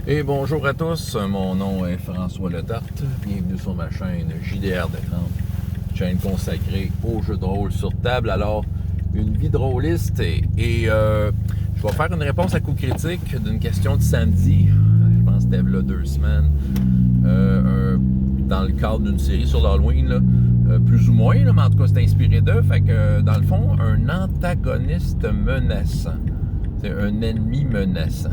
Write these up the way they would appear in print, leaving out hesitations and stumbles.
Et bonjour à tous, mon nom est François Letarte. Bienvenue sur ma chaîne JDR d'écran, chaîne consacrée aux jeux de rôle sur table. Alors, une vie de rôliste et je vais faire une réponse à coup critique d'une question de samedi. Je pense que c'était là 2 semaines. Dans le cadre d'une série sur l'Halloween, là, plus ou moins, là, mais en tout cas, c'est inspiré d'eux. Fait que, dans le fond, un antagoniste menaçant. C'est un ennemi menaçant.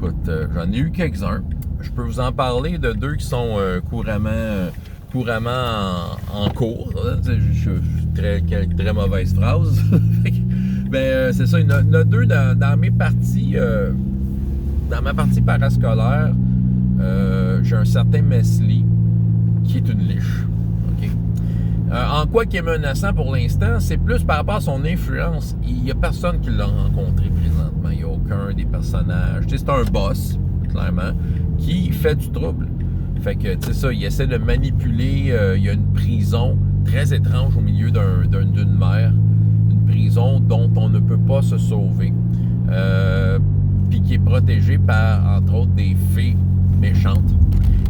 Écoute, j'en ai eu quelques-uns. Je peux vous en parler de 2 qui sont couramment en cours. Je suis très mauvaise phrase. Mais c'est ça, il y en a 2 dans mes parties. Dans ma partie parascolaire, j'ai un certain Mesli qui est une liche. Okay? En quoi qui est menaçant pour l'instant, c'est plus par rapport à son influence. Il n'y a personne qui l'a rencontré présentement. Il n'y a aucun des personnages. Tu sais, c'est un boss, clairement, qui fait du trouble. Fait que, tu sais ça, il essaie de manipuler. Il y a une prison très étrange au milieu d'une mer. Une prison dont on ne peut pas se sauver. Puis qui est protégée par, entre autres, des fées méchantes.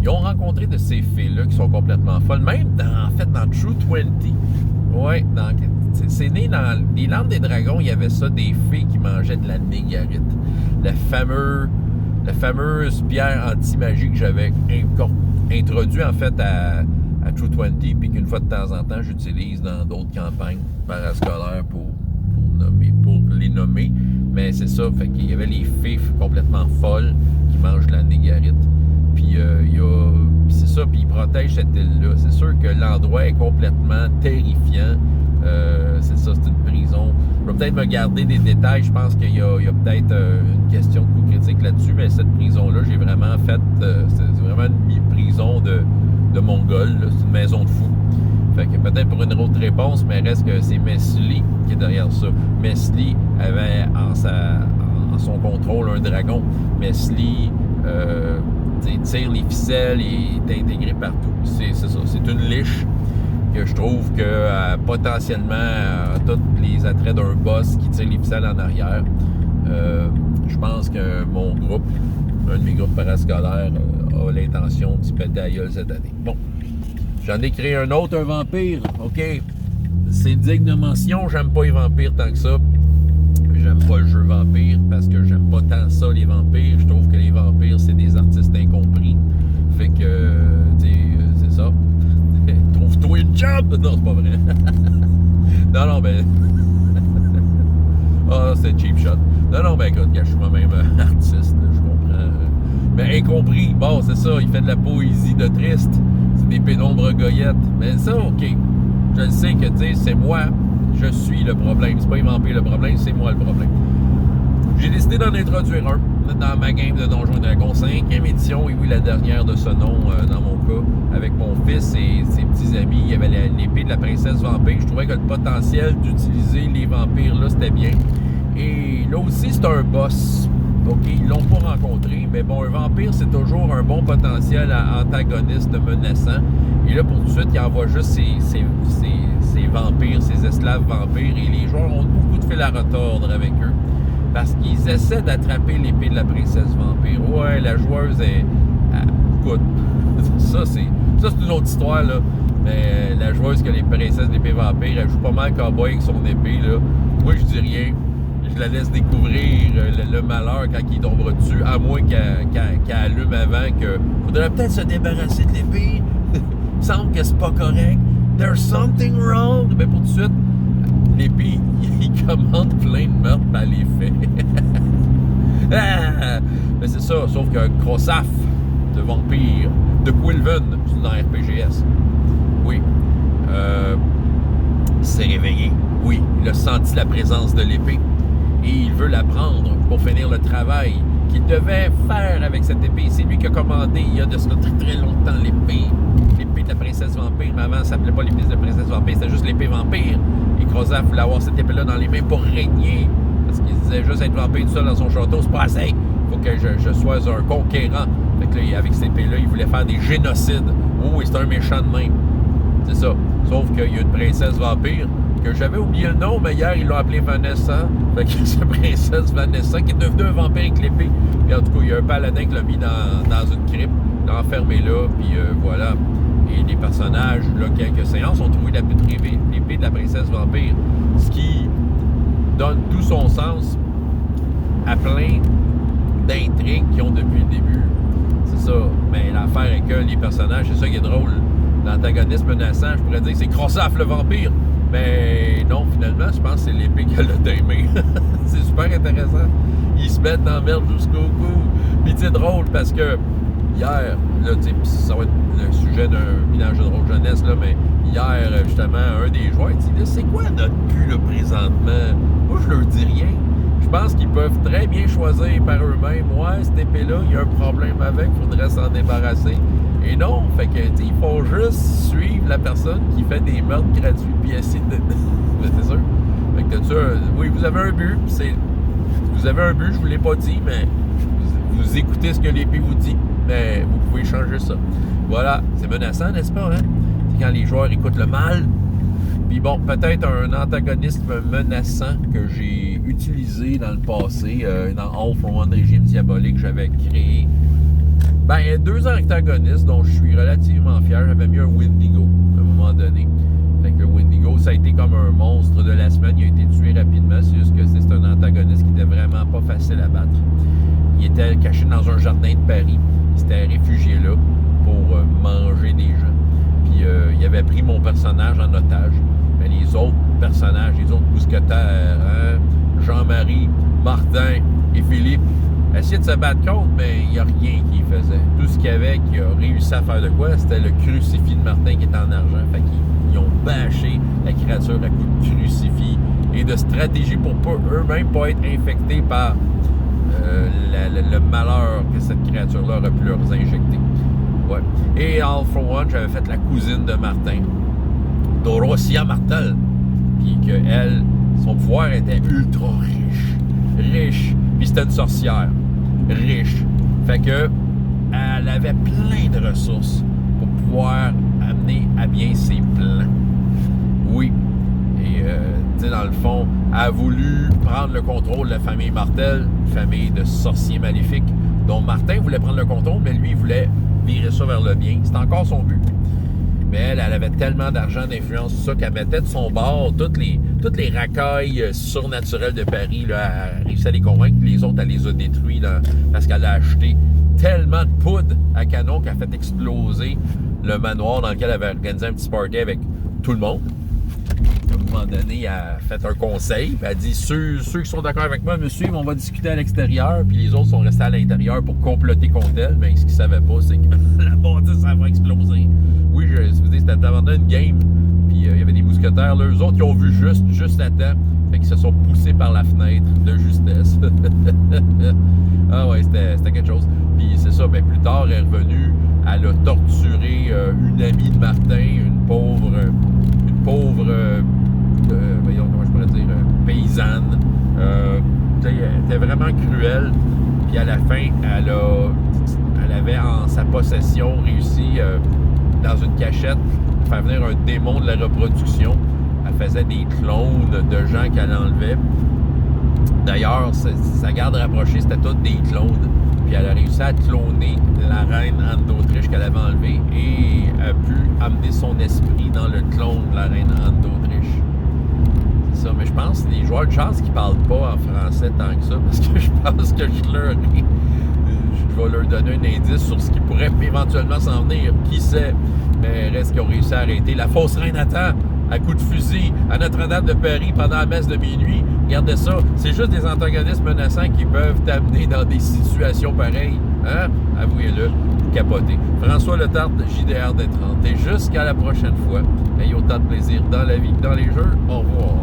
Ils ont rencontré de ces fées-là qui sont complètement folles. Même, dans True 20. Ouais, c'est né dans les Landes des Dragons, il y avait ça, des fées qui mangeaient de la négarite. La fameuse pierre anti-magie que j'avais introduit, en fait, à True 20, puis qu'une fois de temps en temps, j'utilise dans d'autres campagnes parascolaires pour les nommer. Mais c'est ça, fait qu'il y avait les fées complètement folles qui mangent de la négarite. Puis c'est ça, puis ils protègent cette île-là. C'est sûr que l'endroit est complètement terrifiant. C'est ça, c'est une prison. Je vais peut-être me garder des détails. Je pense qu'il y a peut-être une question de coup critique là-dessus, mais cette prison-là, j'ai vraiment fait... c'est vraiment une prison de Mongols. C'est une maison de fous. Fait que peut-être pour une autre réponse, mais reste que c'est Mesli qui est derrière ça. Mesli avait en son contrôle un dragon. Mesli tire les ficelles et est intégré partout. C'est ça. C'est une liche que je trouve que potentiellement tous les attraits d'un boss qui tire les ficelles en arrière. Je pense que mon groupe, un de mes groupes parascolaires, a l'intention d'y péter à gueule cette année. Bon. J'en ai créé un autre, un vampire. OK. C'est digne de mention. J'aime pas les vampires tant que ça. J'aime pas le jeu vampire parce que j'aime pas tant ça, les vampires. Je trouve que les vampires, c'est des artistes incompris. Fait que, tu sais, c'est ça. Trouve-toi une job! Non, c'est pas vrai. non, ben... Ah, c'est cheap shot. Non, ben écoute, je suis moi-même artiste, je comprends. Mais incompris, bon, c'est ça, il fait de la poésie de triste. C'est des pénombres goyettes. Mais ça, OK. Je le sais que, tu sais, c'est moi, je suis le problème. C'est pas les vampires le problème, c'est moi le problème. J'ai décidé d'en introduire un dans ma game de Donjons & Dragons 5e édition, et oui, la dernière de ce nom dans mon cas, avec mon fils et ses petits amis. Il y avait l'épée de la princesse vampire. Je trouvais que le potentiel d'utiliser les vampires là, c'était bien. Et là aussi, c'est un boss. OK, ils l'ont pas rencontré, mais bon, un vampire, c'est toujours un bon potentiel antagoniste menaçant. Et là, pour tout de suite, il envoie juste ses vampires, ses esclaves vampires, et les joueurs ont beaucoup de fil à retordre avec eux. Parce qu'ils essaient d'attraper l'épée de la princesse vampire. Ouais, la joueuse est... écoute, ça c'est une autre histoire, là. Mais la joueuse qui a les princesses de l'épée vampire, elle joue pas mal cowboy avec son épée, là. Moi, je dis rien. Je la laisse découvrir le malheur quand il tombera dessus, à moins qu'elle allume avant que... Faudrait peut-être se débarrasser de l'épée. Il me semble que c'est pas correct. There's something wrong. Mais pour tout de suite, l'épée, il commande plein de meurtres, ben les fait. Mais c'est ça, sauf que Krosaf, le vampire de Quilven, c'est dans RPGS. Oui. S'est réveillé. Oui, il a senti la présence de l'épée. Et il veut la prendre pour finir le travail qu'il devait faire avec cette épée. C'est lui qui a commandé il y a de cela très très longtemps l'épée de la princesse vampire. Mais avant, ça s'appelait pas l'épée de la princesse vampire, c'était juste l'épée vampire. Et Krosaf voulait avoir cette épée-là dans les mains pour régner. Parce qu'il disait juste être vampire tout seul dans son château, c'est pas assez. Il faut que je sois un conquérant. Fait que là, avec cette épée-là, il voulait faire des génocides. Oh, et c'est un méchant de même. C'est ça. Sauf qu'il y a une princesse vampire. que j'avais oublié le nom, mais hier, ils l'ont appelé Vanessa. Fait que c'est princesse Vanessa, qui est devenue un vampire avec l'épée. Puis en tout cas, il y a un paladin qui l'a mis dans une crypte, l'a enfermé là, puis voilà. Et les personnages, là, quelques séances, ont trouvé l'épée de la princesse vampire. Ce qui donne tout son sens à plein d'intrigues qu'ils ont depuis le début. C'est ça. Mais l'affaire est que les personnages, c'est ça qui est drôle. L'antagoniste menaçant, je pourrais dire, c'est Crossaf le vampire. Mais non, finalement, je pense que c'est l'épée qu'elle a timée. C'est super intéressant. Ils se mettent dans la merde jusqu'au cou. Puis c'est drôle parce que hier, là, tu sais, ça va être le sujet d'un village de drôle jeunesse, là, mais hier, justement, un des joueurs dit, c'est quoi notre but, là, présentement? Moi, je leur dis rien. Je pense qu'ils peuvent très bien choisir par eux-mêmes. Ouais, cette épée-là, il y a un problème avec, il faudrait s'en débarrasser. Et non, fait que, il faut juste suivre la personne qui fait des meurtres gratuits puis essayer de... C'est sûr. Fait que oui, vous avez un but, vous avez un but, je vous l'ai pas dit, mais vous écoutez ce que l'épée vous dit, mais vous pouvez changer ça. Voilà, c'est menaçant, n'est-ce pas, hein? C'est quand les joueurs écoutent le mal. Puis bon, peut-être un antagoniste menaçant que j'ai utilisé dans le passé, dans All for One Régime Diabolique, j'avais créé. Ben, il y a 2 antagonistes dont je suis relativement fier. J'avais mis un Wendigo à un moment donné. Fait que le Wendigo, ça a été comme un monstre de la semaine. Il a été tué rapidement. C'est juste que c'est un antagoniste qui était vraiment pas facile à battre. Il était caché dans un jardin de Paris. Il s'était réfugié là pour manger des gens. Puis il avait pris mon personnage en otage. Mais les autres personnages, les autres mousquetaires, hein, Jean-Marie, Martin et Philippe, essayaient de se battre contre, mais il n'y a rien qui faisait. Tout ce qu'il y avait qui a réussi à faire de quoi, c'était le crucifix de Martin qui était en argent. Fait qu'ils ont bâché la créature à coups de crucifix et de stratégie pour eux-mêmes pas être infectés par le malheur que cette créature-là aurait pu leur injecter. Ouais. Et All for One, j'avais fait la cousine de Martin, Dorothea Martel, puis qu'elle, son pouvoir était ultra riche, puis c'était une sorcière, riche. Fait que elle avait plein de ressources pour pouvoir amener à bien ses plans. Oui. Et, tu sais, dans le fond, elle a voulu prendre le contrôle de la famille Martel, une famille de sorciers maléfiques, dont Martin voulait prendre le contrôle, mais lui, il voulait virer ça vers le bien. C'était encore son but. Mais elle avait tellement d'argent, d'influence, tout ça, qu'elle mettait de son bord toutes les racailles surnaturelles de Paris. Là, elle réussit à les convaincre. Les autres, elle les a détruits là, parce qu'elle a acheté tellement de poudre à canon qu'elle a fait exploser le manoir dans lequel elle avait organisé un petit party avec tout le monde. À un moment donné, elle a fait un conseil. Elle a dit, ceux qui sont d'accord avec moi me suivent, on va discuter à l'extérieur. Puis les autres sont restés à l'intérieur pour comploter contre elle. Mais ce qu'ils ne savaient pas, c'est que la bâtisse, ça va exploser. Oui, c'était avant une game. Puis il y avait des mousquetaires. Là, eux autres, ils ont vu juste à temps. Fait qu'ils se sont poussés par la fenêtre de justesse. Ah ouais, c'était quelque chose. Puis c'est ça, ben plus tard, elle est revenue. Elle a torturé une amie de Martin, une pauvre voyons, comment je pourrais dire, paysanne. Elle était vraiment cruelle. Puis à la fin, elle avait en sa possession réussi, dans une cachette, à faire venir un démon de la reproduction. Elle faisait des clones de gens qu'elle enlevait. D'ailleurs, sa garde rapprochée, c'était toutes des clones. Puis elle a réussi à cloner la reine Anne d'Autriche qu'elle avait enlevée et a pu amener son esprit dans le clone de la reine Anne d'Autriche. C'est ça, mais je pense que les joueurs de chance qui ne parlent pas en français tant que ça, parce que je pense que je vais leur donner un indice sur ce qui pourrait éventuellement s'en venir. Qui sait? Mais reste qu'ils ont réussi à arrêter la fausse reine Nathan à coups de fusil à Notre-Dame de Paris pendant la messe de minuit. Regardez ça, c'est juste des antagonistes menaçants qui peuvent t'amener dans des situations pareilles. Hein? Avouez-le, capotez. François Letarte, JDR des 30. Et jusqu'à la prochaine fois, ayez autant de plaisir dans la vie que dans les jeux. Au revoir.